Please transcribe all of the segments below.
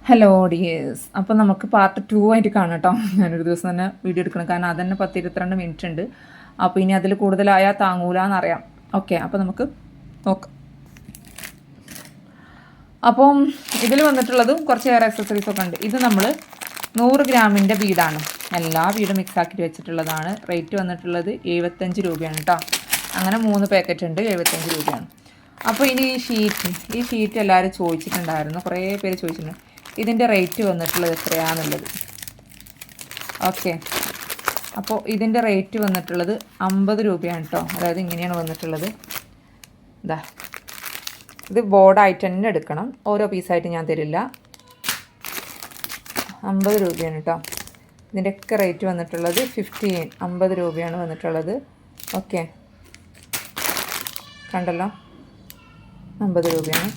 Hello dears. അപ്പോൾ നമുക്ക് part 2 ആയിട്ട് കാണാം കേട്ടോ. ഞാനൊരു ദിവസം തന്നെ വീഡിയോ എടുക്കണം, കാരണം അത് തന്നെ 10-22 മിനിറ്റ് ഉണ്ട്. അപ്പോൾ ഇനി അതിൽ കൂടുതലായാൽ താങ്ങൂല എന്നറിയാം. ഓക്കെ, അപ്പോൾ നമുക്ക് നോക്കാം. അപ്പം ഇതിൽ വന്നിട്ടുള്ളതും കുറച്ച് ഹെയർ ആക്സസറീസ് ഒക്കെ ഉണ്ട്. ഇത് നമ്മൾ 100 ഗ്രാമിൻ്റെ ബീഡാണ്, എല്ലാ ബീഡും മിക്സ് ആക്കിയിട്ട് വെച്ചിട്ടുള്ളതാണ്. റേറ്റ് വന്നിട്ടുള്ളത് 75 രൂപയാണ് കേട്ടോ. അങ്ങനെ 3 പാക്കറ്റ് ഉണ്ട്, 75 രൂപയാണ്. അപ്പോൾ ഇനി ഈ ഷീറ്റ് എല്ലാവരും ചോദിച്ചിട്ടുണ്ടായിരുന്നു, കുറേ പേര് ചോദിച്ചിട്ടുണ്ട് ഇതിൻ്റെ റേറ്റ് വന്നിട്ടുള്ളത് എത്രയാണെന്നുള്ളത്. ഓക്കെ, അപ്പോൾ ഇതിൻ്റെ റേറ്റ് വന്നിട്ടുള്ളത് 50 രൂപയാണ് കേട്ടോ. അതായത് ഇങ്ങനെയാണ് വന്നിട്ടുള്ളത്. ഇതാ, ഇത് ബോർഡായിട്ട് തന്നെ എടുക്കണം, ഓരോ പീസായിട്ട് ഞാൻ തരില്ല. 50 രൂപയാണ് കേട്ടോ. ഇതിൻ്റെയൊക്കെ റേറ്റ് വന്നിട്ടുള്ളത് 50 രൂപയാണ് വന്നിട്ടുള്ളത്. ഓക്കെ, കണ്ടല്ലോ, 50 രൂപയാണ്.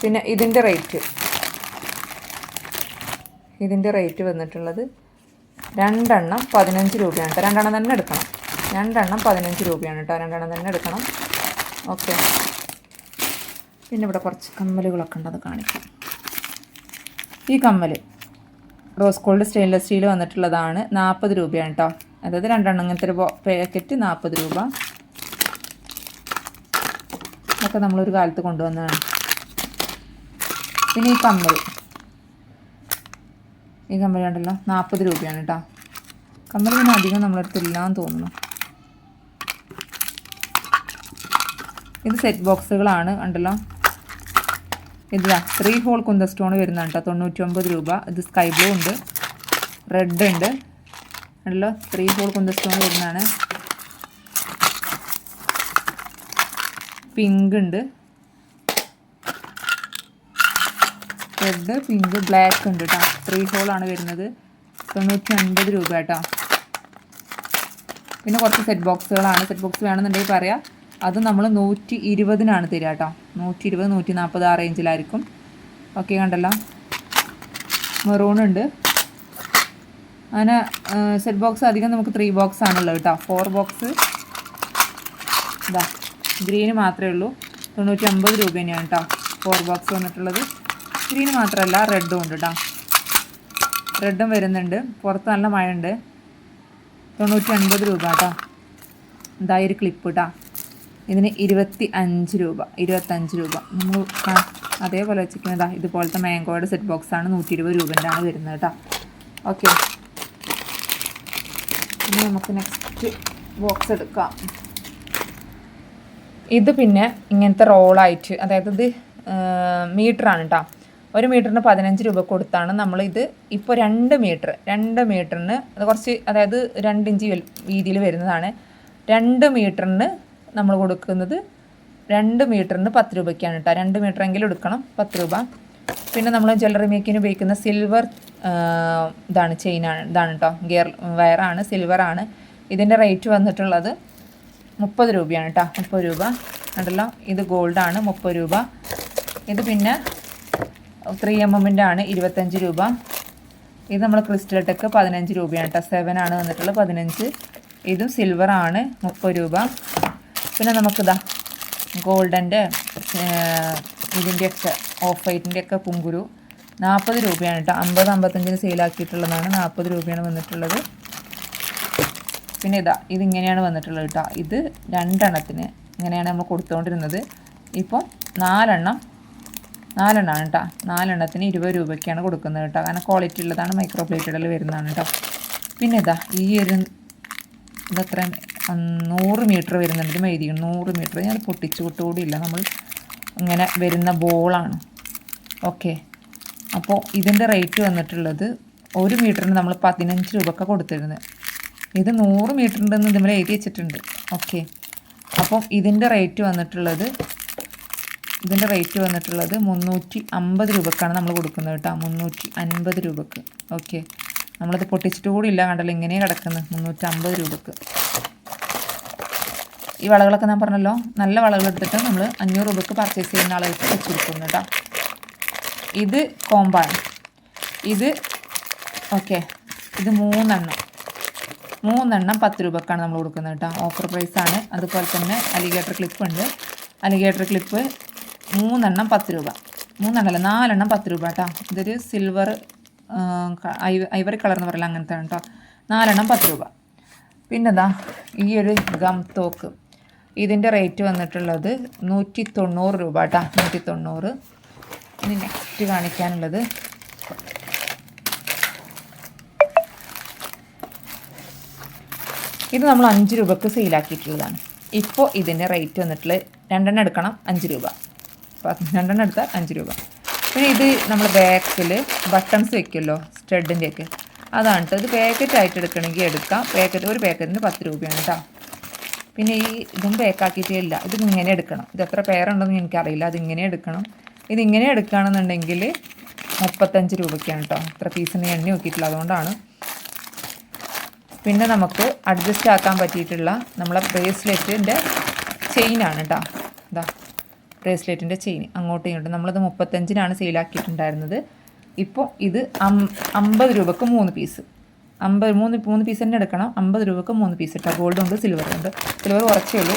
പിന്നെ ഇതിൻ്റെ റേറ്റ് വന്നിട്ടുള്ളത് രണ്ടെണ്ണം 15 രൂപയാണ് കേട്ടോ. രണ്ടെണ്ണം തന്നെ എടുക്കണം. രണ്ടെണ്ണം 15 രൂപയാണ് കേട്ടോ. രണ്ടെണ്ണം തന്നെ എടുക്കണം. ഓക്കെ, പിന്നെ ഇവിടെ കുറച്ച് കമ്മലുകളൊക്കെ ഉണ്ട്, അത് കാണിക്കാം. ഈ കമ്മൽ റോസ് ഗോൾഡ് സ്റ്റെയിൻലെസ് സ്റ്റീൽ വന്നിട്ടുള്ളതാണ്, 40 രൂപയാണ് കേട്ടോ. അതായത് രണ്ടെണ്ണം ഇങ്ങനത്തെ ഒരു പാക്കറ്റ് 40 രൂപ. ഇതൊക്കെ നമ്മളൊരു കാലത്ത് കൊണ്ടുവന്നതാണ്. പിന്നെ ഈ കമ്മൽ കണ്ടല്ലോ, 40 രൂപയാണ് കേട്ടോ. കമ്മൽ പിന്നെ അധികം നമ്മളടുത്തില്ലാന്ന് തോന്നുന്നു. ഇത് സെറ്റ് ബോക്സുകളാണ്, കണ്ടല്ലോ. ഇതാ 3 ഹോൾ കുന്ത സ്റ്റോൺ വരുന്നുണ്ട് കേട്ടോ, 99 രൂപ. ഇത് സ്കൈ ബ്ലൂ ഉണ്ട്, റെഡ് ഉണ്ട്, കണ്ടല്ലോ. 3 ഹോൾ കുന്ത സ്റ്റോൺ വരുന്നതാണ്. പിങ്ക് ഉണ്ട്, റെഡ്, പിങ്ക്, ബ്ലാക്ക് ഉണ്ട് കേട്ടോ. 3 ഹോളാണ് വരുന്നത്, 950 രൂപ കേട്ടോ. പിന്നെ കുറച്ച് സെറ്റ് ബോക്സുകളാണ്. സെറ്റ് ബോക്സ് വേണമെന്നുണ്ടെങ്കിൽ പറയാം. അത് നമ്മൾ 120-നാണ് തരിക കേട്ടോ. 120, 140 ആ റേഞ്ചിലായിരിക്കും. ഓക്കെ, കണ്ടല്ലോ. മെറൂൺ ഉണ്ട്. അങ്ങനെ സെറ്റ് ബോക്സ് അധികം നമുക്ക് 3 ബോക്സ് ആണുള്ളത് കേട്ടോ. 4 ബോക്സ് ഇതാ, ഗ്രീന് മാത്രമേ ഉള്ളൂ, 950 രൂപ തന്നെയാണ് കേട്ടോ 4 ബോക്സ് വന്നിട്ടുള്ളത്. ഗ്രീന് മാത്രമല്ല, റെഡും ഉണ്ട് കേട്ടോ. റെഡും വരുന്നുണ്ട്. പുറത്ത് നല്ല മഴ ഉണ്ട്. 950 രൂപ കേട്ടോ. ഇതായൊരു ക്ലിപ്പ് കേട്ടോ. ഇതിന് 25 രൂപ. നമ്മൾ അതേപോലെ വെച്ചിരിക്കുന്നതാ ഇതുപോലത്തെ മാംഗോയുടെ സെറ്റ് ബോക്സാണ്, 120 രൂപൻ്റെ ആണ് വരുന്നത് കേട്ടോ. ഓക്കെ, ഇനി നമുക്ക് നെക്സ്റ്റ് ബോക്സ് എടുക്കാം. ഇത് പിന്നെ ഇങ്ങനത്തെ റോളായിട്ട്, അതായത് ഇത് മീറ്ററാണ് കേട്ടോ. 1 മീറ്ററിന് 15 രൂപ കൊടുത്താണ് നമ്മളിത് ഇപ്പോൾ 2 മീറ്ററിന് അത് കുറച്ച്, അതായത് 2 ഇഞ്ച് വീതിയിൽ വരുന്നതാണ്. 2 മീറ്ററിന് നമ്മൾ കൊടുക്കുന്നത് 2 മീറ്ററിന് 10 രൂപയ്ക്കാണ് കേട്ടോ. 2 മീറ്ററെങ്കിലും എടുക്കണം, 10 രൂപ. പിന്നെ നമ്മൾ ജ്വല്ലറി മേക്കിന് ഉപയോഗിക്കുന്ന സിൽവർ ഇതാണ് കേട്ടോ. ഗിയർ വയറാണ്, സിൽവറാണ്. ഇതിൻ്റെ റേറ്റ് വന്നിട്ടുള്ളത് 30 രൂപയാണ് കേട്ടോ. 30 രൂപ ഉണ്ടല്ലോ. ഇത് ഗോൾഡാണ്, 30 രൂപ. ഇത് പിന്നെ 3mm ആണ്, 25 രൂപ. ഇത് നമ്മൾ ക്രിസ്റ്റൽ ടെക്ക് 15 രൂപയാണ് കേട്ടോ. 7 ആണ് വന്നിട്ടുള്ളത്, 15. ഇതും സിൽവറാണ്, 30 രൂപ. പിന്നെ നമുക്കിതാ ഗോൾഡൻ്റെ ഇതിൻ്റെയൊക്കെ ഓഫ് വൈറ്റിൻ്റെയൊക്കെ പുങ്കുരു 40 രൂപയാണ് കേട്ടോ. 50-55 സെയിലാക്കിയിട്ടുള്ളതാണ്, 40 രൂപയാണ് വന്നിട്ടുള്ളത്. പിന്നെ ഇതിങ്ങനെയാണ് വന്നിട്ടുള്ളത് കേട്ടോ. ഇത് 2 എണ്ണത്തിന് ഇങ്ങനെയാണ് നമ്മൾ കൊടുത്തുകൊണ്ടിരുന്നത്. ഇപ്പോൾ 4 എണ്ണമാണ് കേട്ടോ. 4 എണ്ണത്തിന് 20 രൂപയ്ക്കാണ് കൊടുക്കുന്നത് കേട്ടോ. കാരണം ക്വാളിറ്റി ഉള്ളതാണ്, മൈക്രോ പ്ലേറ്റുകളിൽ വരുന്നതാണ് കേട്ടോ. പിന്നെ ഈ ഒരു ഇതത്ര 100 മീറ്റർ വരുന്നുണ്ട്. ഇത് മെഴുതിയാണ് 100 മീറ്റർ. ഞാൻ പൊട്ടിച്ചു കൂട്ടുകൂടിയില്ല, നമ്മൾ ഇങ്ങനെ വരുന്ന ബോളാണ്. ഓക്കെ, അപ്പോൾ ഇതിൻ്റെ റേറ്റ് വന്നിട്ടുള്ളത് 1 മീറ്ററിന് നമ്മൾ 15 രൂപയ്ക്ക് കൊടുത്തിരുന്നത്. ഇത് 100 മീറ്ററിൻ്റെന്ന് ഇതിൽ എഴുതി വെച്ചിട്ടുണ്ട്. ഓക്കെ, അപ്പം ഇതിൻ്റെ റേറ്റ് വന്നിട്ടുള്ളത് 350 രൂപക്കാണ് നമ്മൾ കൊടുക്കുന്നത് കേട്ടോ. 350 രൂപക്ക്. ഓക്കെ, നമ്മളത് പൊട്ടിച്ചിട്ട് കൂടി ഇല്ല, കണ്ടല്ലോ, ഇങ്ങനെ കിടക്കുന്നത്. 350 രൂപക്ക്. ഈ വളകളൊക്കെ ഞാൻ പറഞ്ഞല്ലോ, നല്ല വളകൾ എടുത്തിട്ട് നമ്മൾ 500 രൂപക്ക് പർച്ചേസ് ചെയ്യുന്ന ആളുകൾക്ക് വെച്ചിരിക്കുന്നു കേട്ടോ. ഇത് കോമ്പാണ്. ഇത് ഓക്കെ, ഇത് 3 എണ്ണം 10 രൂപക്കാണ് നമ്മൾ കൊടുക്കുന്നത് കേട്ടോ. ഓഫർ പ്രൈസാണ്. അതുപോലെ തന്നെ അലിഗേറ്റർ ക്ലിപ്പ് ഉണ്ട്. അലിഗേറ്റർ ക്ലിപ്പ് 3 എണ്ണം 10 രൂപ. മൂന്നെണ്ണമല്ല 4 എണ്ണം 10 രൂപ കേട്ടോ. ഇതൊരു സിൽവർ ഐവറി കളർ എന്ന് പറയില്ല, അങ്ങനത്തെ കേട്ടോ. 4 എണ്ണം 10 രൂപ. പിന്നെതാ ഈ ഒരു ഗം തോക്ക്, ഇതിൻ്റെ റേറ്റ് വന്നിട്ടുള്ളത് 190 രൂപ കേട്ടോ. 190. ഇനി നെക്സ്റ്റ് കാണിക്കാനുള്ളത് ഇത് നമ്മൾ 5 രൂപക്ക് സെയിലാക്കിയിട്ടുള്ളതാണ്. ഇപ്പോൾ ഇതിൻ്റെ റേറ്റ് വന്നിട്ടുള്ളത് 2 എണ്ണം എടുക്കണം 5 രൂപ. 2 എണ്ണം എടുത്താൽ 5 രൂപ. പിന്നെ ഇത് നമ്മൾ ബാക്കിൽ ബട്ടൺസ് വെക്കുമല്ലോ സ്റ്റഡിൻ്റെയൊക്കെ, അതാണ് കേട്ടോ. ഇത് പാക്കറ്റായിട്ട് എടുക്കണമെങ്കിൽ എടുക്കാം. ഒരു പാക്കറ്റിന് 10 രൂപയാണ് കേട്ടോ. പിന്നെ ഈ ഇതും പാക്കാക്കിയിട്ടേ ഇല്ല, ഇത് ഇങ്ങനെ എടുക്കണം. ഇത് എത്ര പേരുണ്ടെന്ന് എനിക്കറിയില്ല, അതിങ്ങനെ എടുക്കണം. ഇതിങ്ങനെ എടുക്കുകയാണെന്നുണ്ടെങ്കിൽ 35 രൂപയ്ക്കാണ് കേട്ടോ. ഇത്ര പീസിന് എണ്ണി നോക്കിയിട്ടില്ല, അതുകൊണ്ടാണ്. പിന്നെ നമുക്ക് അഡ്ജസ്റ്റ് ആക്കാൻ പറ്റിയിട്ടുള്ള നമ്മളെ ബ്രേസ്ലെറ്റിൻ്റെ ചെയിനാണ് കേട്ടോ. ഇതാ ബ്രേസ്ലെറ്റിൻ്റെ ചെയിൻ അങ്ങോട്ടും ഇങ്ങോട്ടും നമ്മളത് 35-നാണ് സെയിലാക്കിയിട്ടുണ്ടായിരുന്നത്. ഇപ്പോൾ ഇത് 50 രൂപക്ക് 3 പീസ്. 3 പീസ് തന്നെ എടുക്കണം. 50 രൂപക്ക് 3 പീസ് ഇട്ടാൽ ഗോൾഡ് ഉണ്ട്, സിൽവർ ഉണ്ട്. സിൽവർ കുറച്ചേ ഉള്ളൂ.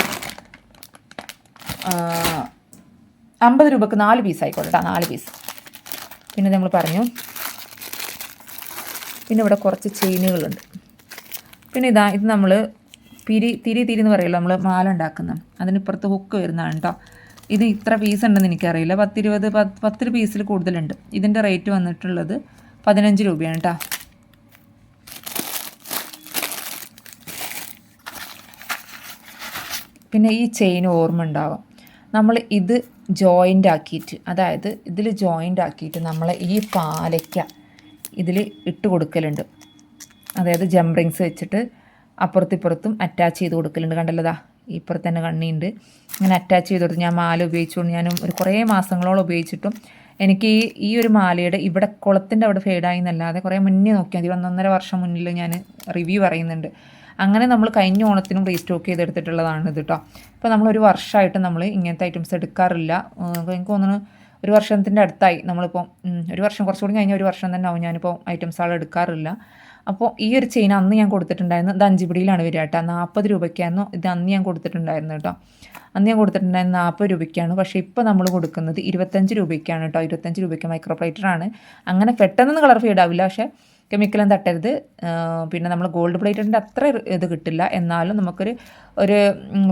50 രൂപക്ക് 4 പീസ് ആയിക്കോട്ടെ കേട്ടോ, 4 പീസ്. പിന്നെ നമ്മൾ പറഞ്ഞു. പിന്നെ ഇവിടെ കുറച്ച് ചെയിനുകളുണ്ട്. പിന്നെ ഇത് നമ്മൾ തിരി എന്ന് പറയുമല്ലോ, നമ്മൾ മാല ഉണ്ടാക്കുന്ന അതിനിപ്പുറത്ത് ഹുക്ക് വരുന്നതാണ് കേട്ടോ. ഇത് ഇത്ര പീസ് ഉണ്ടെന്ന് എനിക്കറിയില്ല, 10 പീസിൽ കൂടുതലുണ്ട്. ഇതിൻ്റെ റേറ്റ് വന്നിട്ടുള്ളത് 15 രൂപയാണ് കേട്ടോ. പിന്നെ ഈ ചെയിൻ ഓർമ്മ ഉണ്ടാവും, നമ്മൾ ഇത് ജോയിൻ്റ് ആക്കിയിട്ട്, അതായത് ഇതിൽ ജോയിൻ്റ് ആക്കിയിട്ട് നമ്മൾ ഈ പാലയ്ക്ക ഇതിൽ ഇട്ട് കൊടുക്കലുണ്ട്. അതായത് ജംറിങ്സ് വെച്ചിട്ട് അപ്പുറത്തിപ്പുറത്തും അറ്റാച്ച് ചെയ്ത് കൊടുക്കലുണ്ട്. കണ്ടല്ലതാ ഇപ്പുറത്ത് തന്നെ കണ്ണിയുണ്ട്. ഇങ്ങനെ അറ്റാച്ച് ചെയ്ത് കൊടുത്ത് ഞാൻ മാല ഉപയോഗിച്ചുകൊണ്ട് ഞാനും കുറേ മാസങ്ങളോളം ഉപയോഗിച്ചിട്ടും എനിക്ക് ഈ ഒരു മാലയുടെ ഇവിടെ കുളത്തിൻ്റെ അവിടെ ഫേഡായി എന്നല്ലാതെ കുറേ മുന്നേ നോക്കിയാൽ മതി, 1.5 വർഷം മുന്നിൽ ഞാൻ റിവ്യൂ പറയുന്നുണ്ട്. അങ്ങനെ നമ്മൾ കഴിഞ്ഞ ഓണത്തിനും റീസ്റ്റോക്ക് ചെയ്തെടുത്തിട്ടുള്ളതാണ് ഇത് കേട്ടോ. ഇപ്പോൾ നമ്മളൊരു വർഷമായിട്ട് നമ്മൾ ഇങ്ങനത്തെ ഐറ്റംസ് എടുക്കാറില്ല. എനിക്ക് തോന്നുന്നു 1 വർഷത്തിൻ്റെ അടുത്തായി നമ്മളിപ്പോൾ, 1 വർഷം കുറച്ചുകൂടി കഴിഞ്ഞാൽ 1 വർഷം തന്നെ ആവും ഞാനിപ്പോൾ ഐറ്റംസ് ആൾ എടുക്കാറില്ല. അപ്പോൾ ഈ ഒരു ചെയിൻ അന്ന് ഞാൻ കൊടുത്തിട്ടുണ്ടായിരുന്നു. ഇത് 5 പിടിയിലാണ് വരിക കേട്ടോ. 40 രൂപയ്ക്കായിരുന്നു ഇത് അന്ന് ഞാൻ കൊടുത്തിട്ടുണ്ടായിരുന്നു കേട്ടോ. അന്ന് ഞാൻ കൊടുത്തിട്ടുണ്ടായിരുന്നു 40 രൂപയ്ക്കാണ്. പക്ഷേ ഇപ്പോൾ നമ്മൾ കൊടുക്കുന്നത് 25 രൂപയ്ക്കാണ് കേട്ടോ. 25 രൂപയ്ക്ക് മൈക്രോ പ്ലേറ്ററാണ്. അങ്ങനെ പെട്ടെന്നൊന്നും കളർ ഫീഡ് ആവില്ല, പക്ഷേ കെമിക്കലൊന്നും തട്ടരുത്. പിന്നെ നമ്മൾ ഗോൾഡ് പ്ലേറ്റഡിൻ്റെ അത്ര ഇത് കിട്ടില്ല. എന്നാലും നമുക്കൊരു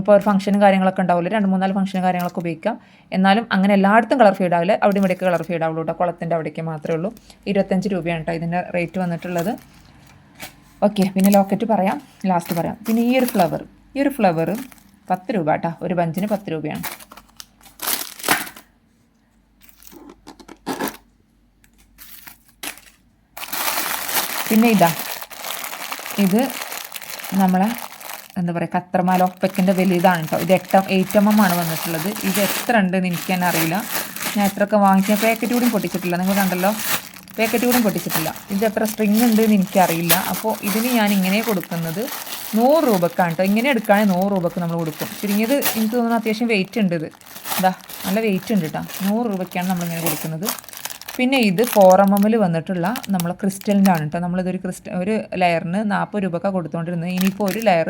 ഇപ്പോൾ ഒരു ഫംഗ്ഷനും കാര്യങ്ങളൊക്കെ ഉണ്ടാവില്ല, 2-3-4 ഫംഗ്ഷനും കാര്യങ്ങളൊക്കെ ഉപയോഗിക്കാം. എന്നാലും അങ്ങനെ എല്ലായിടത്തും കളർ ഫീഡ് ആവില്ല, അവിടെ ഇവിടെയൊക്കെ കളർ ഫീഡ് ആവുള്ളൂ കേട്ടോ. കുളത്തിൻ്റെ അവിടേക്ക് മാത്രമേ ഉള്ളൂ. 25 രൂപയാണ് കേട്ടോ ഇതിൻ്റെ റേറ്റ് വന്നിട്ടുള്ളത്. ഓക്കെ, പിന്നെ ലോക്കറ്റ് പറയാം, ലാസ്റ്റ് പറയാം. പിന്നെ ഈ ഒരു ഫ്ലവർ 10 രൂപ കേട്ടോ. ഒരു ബഞ്ചിന് 10 രൂപയാണ്. പിന്നെ ഇത് നമ്മളെ എന്താ പറയുക കത്രമാല ഒപ്പയ്ക്കിൻ്റെ വലുതാണ് കേട്ടോ. ഇത് 8 mm ആണ് വന്നിട്ടുള്ളത്. ഇത് എത്ര ഉണ്ടെന്ന് എനിക്ക് തന്നെ അറിയില്ല. ഞാൻ എത്രയൊക്കെ വാങ്ങിക്കാൻ പാക്കറ്റ് കൂടി പൊട്ടിച്ചിട്ടില്ല, നിങ്ങൾ കണ്ടല്ലോ, പാക്കറ്റ് കൂടി പൊട്ടിച്ചിട്ടില്ല. ഇത് എത്ര സ്ട്രിങ് ഉണ്ട് എന്ന് എനിക്കറിയില്ല. അപ്പോൾ ഇതിന് ഞാൻ ഇങ്ങനെ കൊടുക്കുന്നത് 100 രൂപക്കാണ് കേട്ടോ. ഇങ്ങനെ എടുക്കുകയാണെങ്കിൽ 100 രൂപക്ക് നമ്മൾ കൊടുക്കും. ചുരുങ്ങിയത് എനിക്ക് തോന്നുന്നു അത്യാവശ്യം വെയിറ്റ് ഉണ്ട്. ഇത് നല്ല വെയിറ്റ് ഉണ്ട് കേട്ടോ. 100 രൂപയ്ക്കാണ് നമ്മളിങ്ങനെ കൊടുക്കുന്നത്. പിന്നെ ഇത് 4 mm വന്നിട്ടുള്ള നമ്മൾ ക്രിസ്റ്റലിൻ്റെ ആണ് കേട്ടോ. നമ്മളിതൊരു ഒരു ലെയറിന് 40 രൂപക്കാണ് കൊടുത്തുകൊണ്ടിരുന്നത്. ഇനിയിപ്പോൾ ഒരു ലെയർ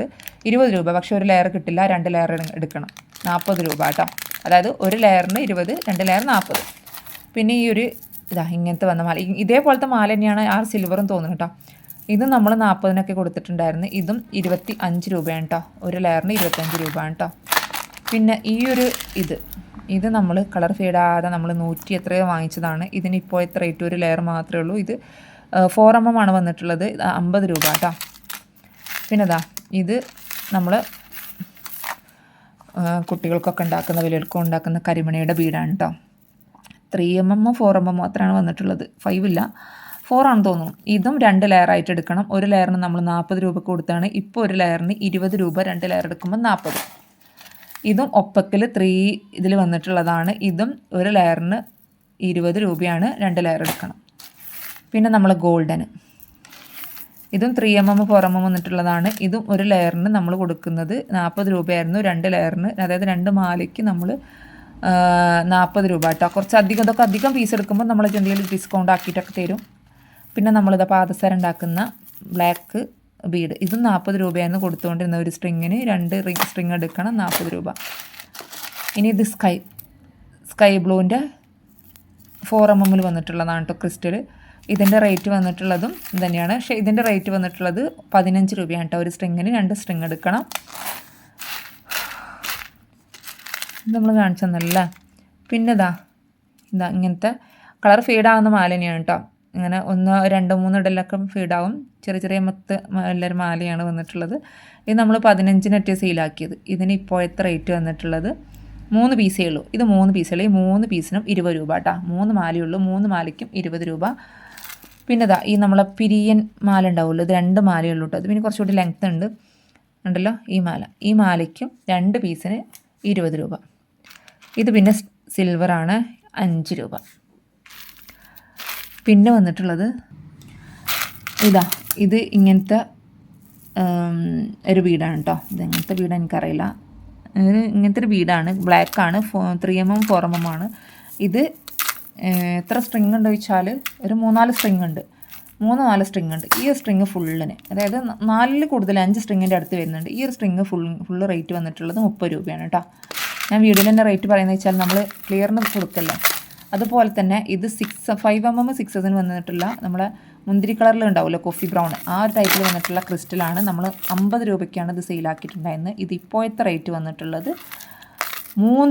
20 രൂപ, പക്ഷേ ഒരു ലെയർ കിട്ടില്ല, 2 ലെയർ എടുക്കണം. 40 രൂപ കേട്ടോ. അതായത് ഒരു ലെയറിന് 20, 2 ലെയർ 40. പിന്നെ ഈ ഒരു ഇങ്ങനത്തെ വന്ന മാല, ഇതേപോലത്തെ മാല തന്നെയാണ് ആ സിൽവറും തോന്നുന്നു കേട്ടോ. ഇത് നമ്മൾ 40-നൊക്കെ കൊടുത്തിട്ടുണ്ടായിരുന്നു. ഇതും 25 രൂപയാണ് കേട്ടോ. ഒരു ലെയറിന് 25 രൂപയാണ് കേട്ടോ. പിന്നെ ഈ ഒരു ഇത് നമ്മൾ കളർ ഫേഡാതെ നമ്മൾ 100 എത്രയോ വാങ്ങിച്ചതാണ്. ഇതിന് ഇപ്പോഴത്തെ റേറ്റ് ഒരു ലെയർ മാത്രമേ ഉള്ളൂ. ഇത് 4 mm ആണ് വന്നിട്ടുള്ളത്. 50 രൂപ കേട്ടോ. പിന്നെ ഇത് നമ്മൾ കുട്ടികൾക്കൊക്കെ ഉണ്ടാക്കുന്ന, വലിയവർക്കും ഉണ്ടാക്കുന്ന കരിമണിയുടെ ബീഡാണ് കേട്ടോ. 3 mm 4 mm അത്രയാണ് വന്നിട്ടുള്ളത്. 5 ഇല്ല, 4 ആണെന്ന് തോന്നുന്നു. ഇതും 2 ലെയറായിട്ട് എടുക്കണം. ഒരു ലെയറിന് നമ്മൾ 40 രൂപ കൊടുത്താണ്. ഇപ്പോൾ ഒരു ലെയറിന് 20 രൂപ, 2 ലെയർ എടുക്കുമ്പോൾ 40. ഇതും ഒപ്പക്കിൽ 3 ഇതിൽ വന്നിട്ടുള്ളതാണ്. ഇതും ഒരു ലെയറിന് 20 രൂപയാണ്, 2 ലെയർ എടുക്കണം. പിന്നെ നമ്മൾ ഗോൾഡന്, ഇതും 3 mm 4 mm വന്നിട്ടുള്ളതാണ്. ഇതും ഒരു ലെയറിന് നമ്മൾ കൊടുക്കുന്നത് 40 രൂപയായിരുന്നു. 2 ലെയറിന്, അതായത് 2 മാലയ്ക്ക് നമ്മൾ 40 രൂപ കേട്ടോ. കുറച്ച് അധികം പീസ് എടുക്കുമ്പോൾ നമ്മൾ ജനറലി ഡിസ്കൗണ്ട് ആക്കിയിട്ടൊക്കെ തരും. പിന്നെ നമ്മളിത് പാദസര ഉണ്ടാക്കുന്ന ബ്ലാക്ക് ബീഡ്, ഇതും 40 രൂപയായിരുന്നു കൊടുത്തുകൊണ്ടിരുന്ന. ഒരു സ്ട്രിങ്ങിന് 2 സ്ട്രിങ് എടുക്കണം, 40 രൂപ. ഇനി ഇത് സ്കൈ ബ്ലൂവിൻ്റെ 4mm വന്നിട്ടുള്ളതാണ് കേട്ടോ ക്രിസ്റ്റൽ. ഇതിൻ്റെ റേറ്റ് വന്നിട്ടുള്ളതും തന്നെയാണ്. പക്ഷേ ഇതിൻ്റെ റേറ്റ് വന്നിട്ടുള്ളത് 15 രൂപയാണ് കേട്ടോ. ഒരു സ്ട്രിങ്ങിന് 2 സ്ട്രിങ് എടുക്കണം. ഇത് നമ്മൾ കാണിച്ചു തന്നല്ലേ. പിന്നെ ഇതാ ഇങ്ങനത്തെ കളർ ഫീഡാവുന്ന മാല തന്നെയാണ് കേട്ടോ. ഇങ്ങനെ 1, 2, 3 ഇടലൊക്കെ ഫീഡാവും. ചെറിയ ചെറിയ എല്ലാവരും മാലയാണ് വന്നിട്ടുള്ളത്. ഇത് നമ്മൾ 15-നെറ്റ് സെയിലാക്കിയത്. ഇതിന് ഇപ്പോഴത്തെ റേറ്റ് വന്നിട്ടുള്ളത് 3 പീസേ ഉള്ളൂ. ഇത് 3 പീസുള്ളൂ. ഈ 3 പീസിനും 20 രൂപ കേട്ടോ. 3 മാലയുള്ളൂ. 3 മാലയ്ക്കും 20 രൂപ. പിന്നെ ഇതാ ഈ നമ്മളെ പിരിയൻ മാല ഉണ്ടാവുമല്ലോ, ഇത് 2 മാലയുള്ളൂ കേട്ടോ. അത് പിന്നെ കുറച്ചുകൂടി ലെങ്ത്ത് ഉണ്ടല്ലോ. ഈ മാലയ്ക്കും 2 പീസിന് 20 രൂപ. ഇത് പിന്നെ സിൽവറാണ്, 5 രൂപ. പിന്നെ വന്നിട്ടുള്ളത് ഇത് ഇങ്ങനത്തെ ഒരു ബീഡാണ് കേട്ടോ. ഇതെങ്ങനത്തെ ബീഡാണ് എനിക്കറിയില്ല. ഇങ്ങനത്തെ ഒരു ബീഡാണ്, ബ്ലാക്കാണ്, 3mm 4mm ആണ്. ഇത് എത്ര സ്ട്രിങ് ഉണ്ട് ചോദിച്ചാൽ ഒരു 3-4 സ്ട്രിങ് ഉണ്ട്. 3-4 സ്ട്രിങ് ഉണ്ട്. ഈ സ്ട്രിങ് ഫുള്ളിന്, അതായത് 4 കൂടുതൽ 5 സ്ട്രിങ്ങിൻ്റെ അടുത്ത് വരുന്നുണ്ട്. ഈ ഒരു സ്ട്രിങ് ഫുള്ള് റേറ്റ് വന്നിട്ടുള്ളത് 30 രൂപയാണ് കേട്ടോ. ഞാൻ വീഡിയോയിൽ തന്നെ റേറ്റ് പറയുന്നത് വെച്ചാൽ നമ്മൾ ക്ലിയറിന് കൊടുക്കല്ലേ. അതുപോലെ തന്നെ ഇത് 5mm 6 വന്നിട്ടുള്ള നമ്മളെ മുന്തിരി കളറിൽ ഉണ്ടാവുമല്ലോ, കോഫി ബ്രൗൺ, ആ ഒരു ടൈപ്പിൽ വന്നിട്ടുള്ള ക്രിസ്റ്റലാണ്. നമ്മൾ 50 രൂപയ്ക്കാണ് ഇത് സെയിലാക്കിയിട്ടുണ്ടായിരുന്നത്. ഇത് ഇപ്പോഴത്തെ റേറ്റ് വന്നിട്ടുള്ളത് 3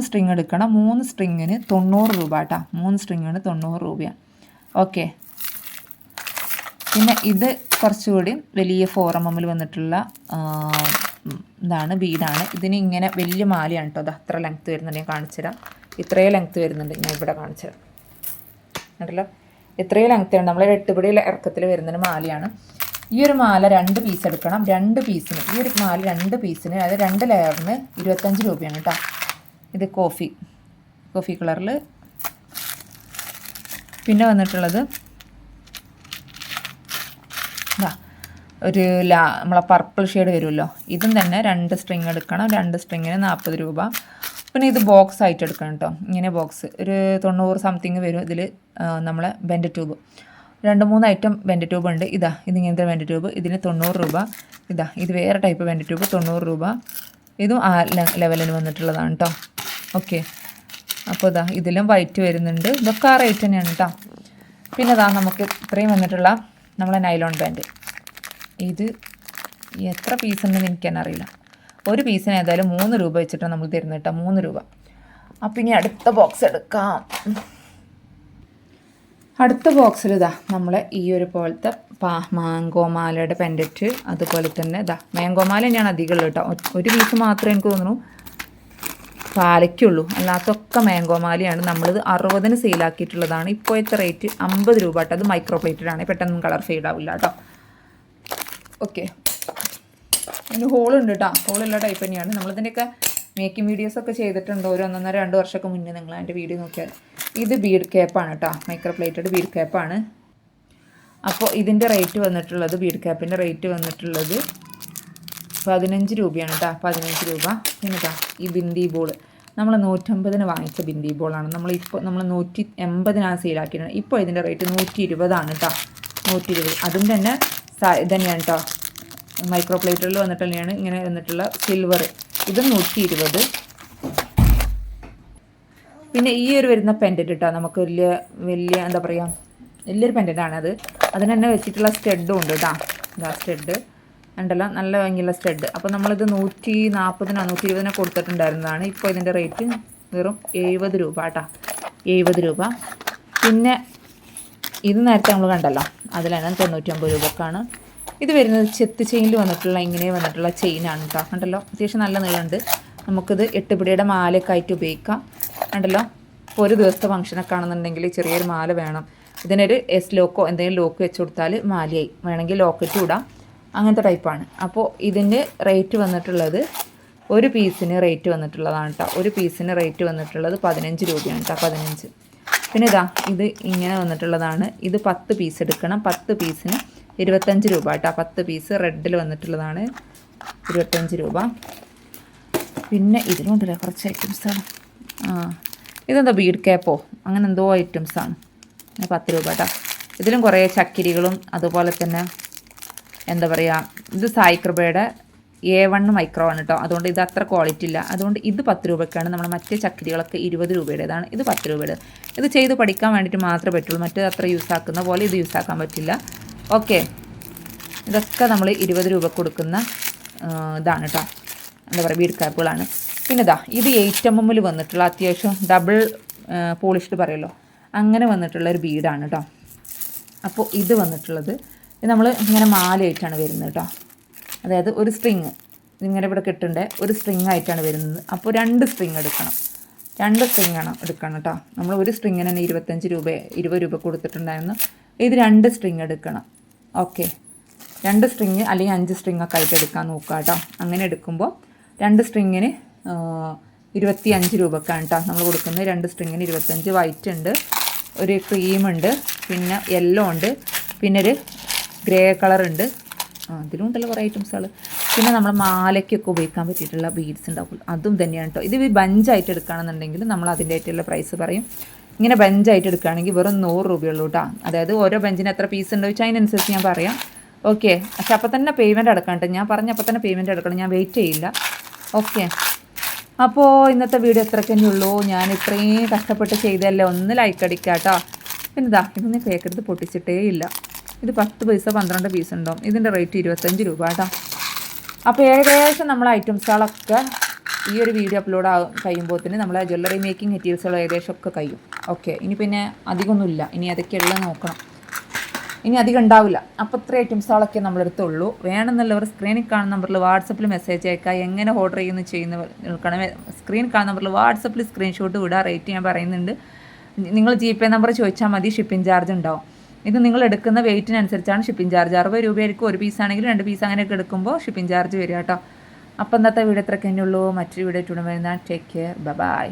സ്ട്രിങ് എടുക്കണം. 3 സ്ട്രിങ്ങിന് 90 രൂപ കേട്ടോ. 3 സ്ട്രിങ്ങിന് 90 രൂപയാണ്. ഓക്കെ. പിന്നെ ഇത് കുറച്ചുകൂടി വലിയ 4mm വന്നിട്ടുള്ള ബീഡാണ്. ഇതിന് ഇങ്ങനെ വലിയ മാലയാണ് കേട്ടോ. അത് അത്ര ലെങ്ത്ത് വരുന്നുണ്ട്. ഞാൻ കാണിച്ചു തരാം. ഇത്രയും ലെങ്ത്ത് വരുന്നുണ്ട്. ഞാൻ ഇവിടെ കാണിച്ചു തരാം. കണ്ടല്ലോ, ഇത്രയും ലെങ്ത്ത് ഉണ്ട്. നമ്മൾ 8 പിടി ഇറക്കത്തിൽ വരുന്നൊരു മാലയാണ്. ഈ ഒരു മാല 2 പീസ് എടുക്കണം. 2 പീസിന് ഈ ഒരു മാല 2 പീസിന്, അതായത് 2 ലെയറിന് 25 രൂപയാണ് കേട്ടോ. ഇത് കോഫി കളറിൽ. പിന്നെ വന്നിട്ടുള്ളത് ഒരു നമ്മളെ പർപ്പിൾ ഷെയ്ഡ് വരുമല്ലോ, ഇതും തന്നെ 2 സ്ട്രിങ് എടുക്കണം. 2 സ്ട്രിങ്ങിന് 40 രൂപ. പിന്നെ ഇത് ബോക്സ് ആയിട്ട് എടുക്കണം കേട്ടോ. ഇങ്ങനെ ബോക്സ് ഒരു 90 സംതിങ് വരും. ഇതിൽ നമ്മളെ bend tube 2-3 item bend tube ഉണ്ട്. ഇതിങ്ങനത്തെ ബെൻഡ് ട്യൂബ്, ഇതിന് 90 രൂപ. ഇത് വേറെ ടൈപ്പ് ബെൻഡ് ട്യൂബ്, 90 രൂപ. ഇതും ആ ലെവലിന് വന്നിട്ടുള്ളതാണ് കേട്ടോ. ഓക്കെ. അപ്പോൾ ഇതിലും വൈറ്റ് വരുന്നുണ്ട്. ഇതൊക്കെ ആ റേറ്റ് തന്നെയാണ് കേട്ടോ. പിന്നെ നമുക്ക് ഇത്രയും വന്നിട്ടുള്ള നമ്മളെ നൈലോൺ ബാൻഡ്. ഇത് എത്ര പീസ് ഉണ്ടെന്ന് എനിക്ക് തന്നെ അറിയില്ല. ഒരു പീസിന് ഏതായാലും 3 രൂപ വെച്ചിട്ടാണ് നമ്മൾ തരുന്നത് കേട്ടോ. 3 രൂപ. അപ്പം ഇനി അടുത്ത ബോക്സ് എടുക്കാം. അടുത്ത ബോക്സിൽ നമ്മൾ ഈ ഒരു പോലത്തെ മാങ്കോമാലയുടെ പെൻഡറ്റ്, അതുപോലെ തന്നെ മാങ്കോമാല തന്നെയാണ് അധികം ഉള്ളത് കേട്ടോ. ഒരു പീസ് മാത്രമേ എനിക്ക് തോന്നുന്നു പാലയ്ക്കുള്ളൂ. അല്ലാത്തൊക്കെ മാങ്കോമാലയാണ്. നമ്മളിത് 60-ന് സെയിലാക്കിയിട്ടുള്ളതാണ്. ഇപ്പോഴത്തെ റേറ്റ് 50 രൂപ കേട്ടോ. അത് മൈക്രോ പ്ലേറ്റഡ് ആണ്. പെട്ടെന്ന് കളർ ഫെയ്ഡ് ആവില്ല കേട്ടോ. ഓക്കെ. അതിന് ഹോളുണ്ട് കേട്ടോ. ഹോളുള്ള ടൈപ്പ് തന്നെയാണ്. നമ്മളിതിൻ്റെയൊക്കെ മേക്കിംഗ് വീഡിയോസൊക്കെ ചെയ്തിട്ടുണ്ട്. ഒരു 1.5-2 വർഷമൊക്കെ മുന്നേ നിങ്ങൾ അതിൻ്റെ വീഡിയോ നോക്കിയാൽ. ഇത് ബീഡ് ക്യാപ്പാണ് കേട്ടോ. മൈക്രോ പ്ലേറ്റഡ് ബീഡ് ക്യാപ്പാണ്. അപ്പോൾ ഇതിൻ്റെ റേറ്റ് വന്നിട്ടുള്ളത്, ബീഡ് ക്യാപ്പിൻ്റെ റേറ്റ് വന്നിട്ടുള്ളത് 15 രൂപയാണ് കേട്ടോ. 15 രൂപ. പിന്നെ ഈ ബിന്ദി ബോൾ നമ്മൾ 150-ന് വാങ്ങിച്ച ബിന്ദി ബോളാണ്. നമ്മൾ 180-നാണ് സെയിലാക്കിയിട്ടുണ്ട്. ഇപ്പോൾ ഇതിൻ്റെ റേറ്റ് 120 കേട്ടോ. 120. അതും തന്നെ ഇതന്നെയാണ് കേട്ടോ. മൈക്രോ പ്ലേറ്ററിൽ വന്നിട്ട് തന്നെയാണ് ഇങ്ങനെ വന്നിട്ടുള്ള സിൽവർ. ഇത് 120. പിന്നെ ഈ ഒരു വരുന്ന പെൻഡൻറ്റ് കേട്ടോ. നമുക്ക് വലിയ എന്താ പറയുക, വലിയൊരു പെൻഡൻ്റാണത്. അതിന് തന്നെ വെച്ചിട്ടുള്ള സ്റ്റെഡും ഉണ്ട് കേട്ടോ. സ്റ്റെഡ് ഉണ്ടല്ലോ, നല്ല ഭംഗിയുള്ള സ്റ്റെഡ്. അപ്പോൾ നമ്മളിത് 140-നോ 120-നോ കൊടുത്തിട്ടുണ്ടായിരുന്നതാണ്. ഇപ്പോൾ ഇതിൻ്റെ റേറ്റ് വെറും 70 രൂപ കേട്ടോ. 70 രൂപ. പിന്നെ ഇത് നേരത്തെ നമ്മൾ കണ്ടല്ലോ, അതിലാണ് 99 രൂപക്കാണ്. ഇത് വരുന്നത് ചെത്ത് ചെയിനിൽ വന്നിട്ടുള്ള ഇങ്ങനെ വന്നിട്ടുള്ള ചെയിനാണ് കേട്ടോ. കണ്ടല്ലോ, അത്യാവശ്യം നല്ല നീളമുണ്ട്. നമുക്കിത് 8 പിടിയുടെ മാലയൊക്കെ ആയിട്ട് ഉപയോഗിക്കാം. കണ്ടല്ലോ, ഇപ്പോൾ ഒരു ദിവസത്തെ ഫംഗ്ഷനൊക്കെ ആണെന്നുണ്ടെങ്കിൽ ചെറിയൊരു മാല വേണം. ഇതിനൊരു ലോക്കോ എന്തെങ്കിലും ലോക്ക് വെച്ച് കൊടുത്താൽ മാലയായി. വേണമെങ്കിൽ ലോക്കറ്റ് ഇടാം. അങ്ങനത്തെ ടൈപ്പാണ്. അപ്പോൾ ഇതിൻ്റെ റേറ്റ് വന്നിട്ടുള്ളത്, ഒരു പീസിന് റേറ്റ് വന്നിട്ടുള്ളതാണ് കേട്ടോ. ഒരു പീസിന് റേറ്റ് വന്നിട്ടുള്ളത് 15 രൂപയാണ് കേട്ടോ. 15. പിന്നെ ഇത് ഇങ്ങനെ വന്നിട്ടുള്ളതാണ്. ഇത് 10 പീസ് എടുക്കണം. 10 പീസിന് 25 രൂപ കേട്ടോ. 10 പീസ് റെഡിൽ വന്നിട്ടുള്ളതാണ്, 25 രൂപ. പിന്നെ ഇതിലുണ്ടല്ലോ കുറച്ച് ഐറ്റംസാണ്. ഇതെന്താ ബീഡ് ക്യാപ്പോ അങ്ങനെ എന്തോ ഐറ്റംസാണ്. 10 രൂപ കേട്ടോ. ഇതിലും കുറേ ചക്കിരികളും അതുപോലെ തന്നെ എന്താ പറയുക, ഇത് സായി കൃപയുടെ A1 മൈക്രോ ആണ് കേട്ടോ. അതുകൊണ്ട് ഇത് അത്ര ക്വാളിറ്റി ഇല്ല. അതുകൊണ്ട് ഇത് 10 രൂപയ്ക്കാണ്. നമ്മുടെ മറ്റേ ചക്കിരികളൊക്കെ 20 രൂപയുടേതാണ്. ഇത് 10 രൂപയുടെ. ഇത് ചെയ്ത് പഠിക്കാൻ വേണ്ടിയിട്ട് മാത്രമേ പറ്റുള്ളൂ. മറ്റേത് അത്ര യൂസ് ആക്കുന്ന പോലെ ഇത് യൂസ് ആക്കാൻ പറ്റില്ല. ഓക്കെ, ഇതൊക്കെ നമ്മൾ 20 രൂപ കൊടുക്കുന്ന ഇതാണ് കേട്ടോ, എന്താ പറയുക, ബീഡ് ക്യാപ്പുകളാണ്. പിന്നെ ഇതാ ഇത് 8mm വന്നിട്ടുള്ള അത്യാവശ്യം ഡബിൾ പോളിഷ്ഡ് പറയുമല്ലോ, അങ്ങനെ വന്നിട്ടുള്ള ഒരു ബീഡാണ് കേട്ടോ. അപ്പോൾ ഇത് വന്നിട്ടുള്ളത് ഇത് നമ്മൾ ഇങ്ങനെ മാലയായിട്ടാണ് വരുന്നത് കേട്ടോ. അതായത് ഒരു സ്ട്രിങ് ഇങ്ങനെ ഇവിടെ കിട്ടേണ്ട ഒരു സ്ട്രിങ് ആയിട്ടാണ് വരുന്നത്. അപ്പോൾ 2 സ്ട്രിങ് എടുക്കണം. 2 സ്ട്രിങ് ആണ് എടുക്കണം കേട്ടോ. നമ്മൾ ഒരു സ്ട്രിങ്ങിന് തന്നെ 20 രൂപ കൊടുത്തിട്ടുണ്ടായിരുന്നു. ഇത് 2 സ്ട്രിങ് എടുക്കണം. ഓക്കെ, 2 സ്ട്രിങ് അല്ലെങ്കിൽ 5 സ്ട്രിങ് ഒക്കെ ആയിട്ട് എടുക്കാൻ നോക്കുക കേട്ടോ. അങ്ങനെ എടുക്കുമ്പോൾ 2 സ്ട്രിങ്ങിന് 25 രൂപക്കാണ് കേട്ടോ നമ്മൾ കൊടുക്കുന്നത്. 2 സ്ട്രിങ്ങിന് 25. വൈറ്റ് ഉണ്ട്, ഒരു ക്രീം ഉണ്ട്, പിന്നെ യെല്ലോ ഉണ്ട്, പിന്നെ ഒരു ഗ്രേ കളർ ഉണ്ട്. ഇതിലും ഉണ്ടല്ലോ കുറേ ഐറ്റംസുകൾ. പിന്നെ നമ്മൾ മാലയ്ക്കൊക്കെ ഉപയോഗിക്കാൻ പറ്റിയിട്ടുള്ള ബീഡ്സ് ഉണ്ടാവും, അതും തന്നെയാണ് കേട്ടോ. ഇത് ബഞ്ചായിട്ട് എടുക്കുകയാണെന്നുണ്ടെങ്കിൽ നമ്മൾ അതിൻ്റെ ആയിട്ടുള്ള പ്രൈസ് പറയും. ഇങ്ങനെ ബഞ്ചായിട്ട് എടുക്കുകയാണെങ്കിൽ വെറും 100 രൂപയുള്ളൂ കേട്ടോ. അതായത് ഓരോ ബഞ്ചിന് എത്ര പീസ് ഉണ്ടോ വെച്ചാൽ അതിനനുസരിച്ച് ഞാൻ പറയാം. ഓക്കെ, പക്ഷെ അപ്പോൾ തന്നെ പേയ്മെൻറ്റ് അടക്കണം കേട്ടോ. ഞാൻ പറഞ്ഞപ്പോൾ തന്നെ പേയ്മെൻറ്റ് അടക്കണം, ഞാൻ വെയിറ്റ് ചെയ്യില്ല. ഓക്കെ, അപ്പോൾ ഇന്നത്തെ വീഡിയോ ഇത്രയ്ക്ക് തന്നെയുള്ളൂ. ഞാൻ ഇത്രയും കഷ്ടപ്പെട്ട് ചെയ്തല്ലേ, ഒന്ന് ലൈക്ക് അടിക്കുക കേട്ടോ. പിന്നെ ഇതാ ഇതൊന്നും കേൾക്കരുത്, പൊട്ടിച്ചിട്ടേ ഇല്ല. ഇത് 10 പൈസ 12 പീസ് ഉണ്ടാവും. ഇതിൻ്റെ റേറ്റ് 25 രൂപ കേട്ടോ. അപ്പോൾ ഏകദേശം നമ്മൾ ഐറ്റംസുകളൊക്കെ ഈ ഒരു വീഡിയോ അപ്ലോഡ് കഴിയുമ്പോഴത്തേന് നമ്മളെ ജ്വല്ലറി മേക്കിംഗ് മെറ്റീരിയൽസുകൾ ഏകദേശം ഒക്കെ കഴിയും. ഓക്കെ, ഇനി പിന്നെ അധികമൊന്നുമില്ല. ഇനി അതൊക്കെയുള്ളത് നോക്കണം. ഇനി അധികം ഉണ്ടാവില്ല. അപ്പോൾ ഇത്ര ഐറ്റംസുകളൊക്കെ നമ്മളെടുത്തുള്ളൂ. വേണമെന്നുള്ളവർ സ്ക്രീനിൽ കാണുന്ന നമ്പറിൽ വാട്സപ്പിൽ മെസ്സേജ് അയക്കുക. എങ്ങനെ ഓർഡർ ചെയ്യുന്ന സ്ക്രീനിൽ കാണുന്ന നമ്പറിൽ വാട്സപ്പിൽ സ്ക്രീൻഷോട്ട് വിടുക. റേറ്റ് ഞാൻ പറയുന്നുണ്ട്. നിങ്ങൾ GPay നമ്പർ ചോദിച്ചാൽ മതി, ഷിപ്പിംഗ് ചാർജ് ഉണ്ടാവും. ഇത് നിങ്ങൾ എടുക്കുന്ന വെയിറ്റിനനുസരിച്ചാണ് ഷിപ്പിംഗ് ചാർജ്. 60 രൂപയായിരിക്കും ഒരു പീസ് ആണെങ്കിൽ. 2 പീസ് അങ്ങനെയൊക്കെ എടുക്കുമ്പോൾ ഷിപ്പിംഗ് ചാർജ് വരിക കേട്ടോ. അപ്പോൾ ഇന്നത്തെ വീഡിയോ ഇത്രയ്ക്ക് തന്നെയുള്ളൂ. മറ്റൊരു വീഡിയോ വരുന്ന ടേക്ക് കെയർ, ബൈ.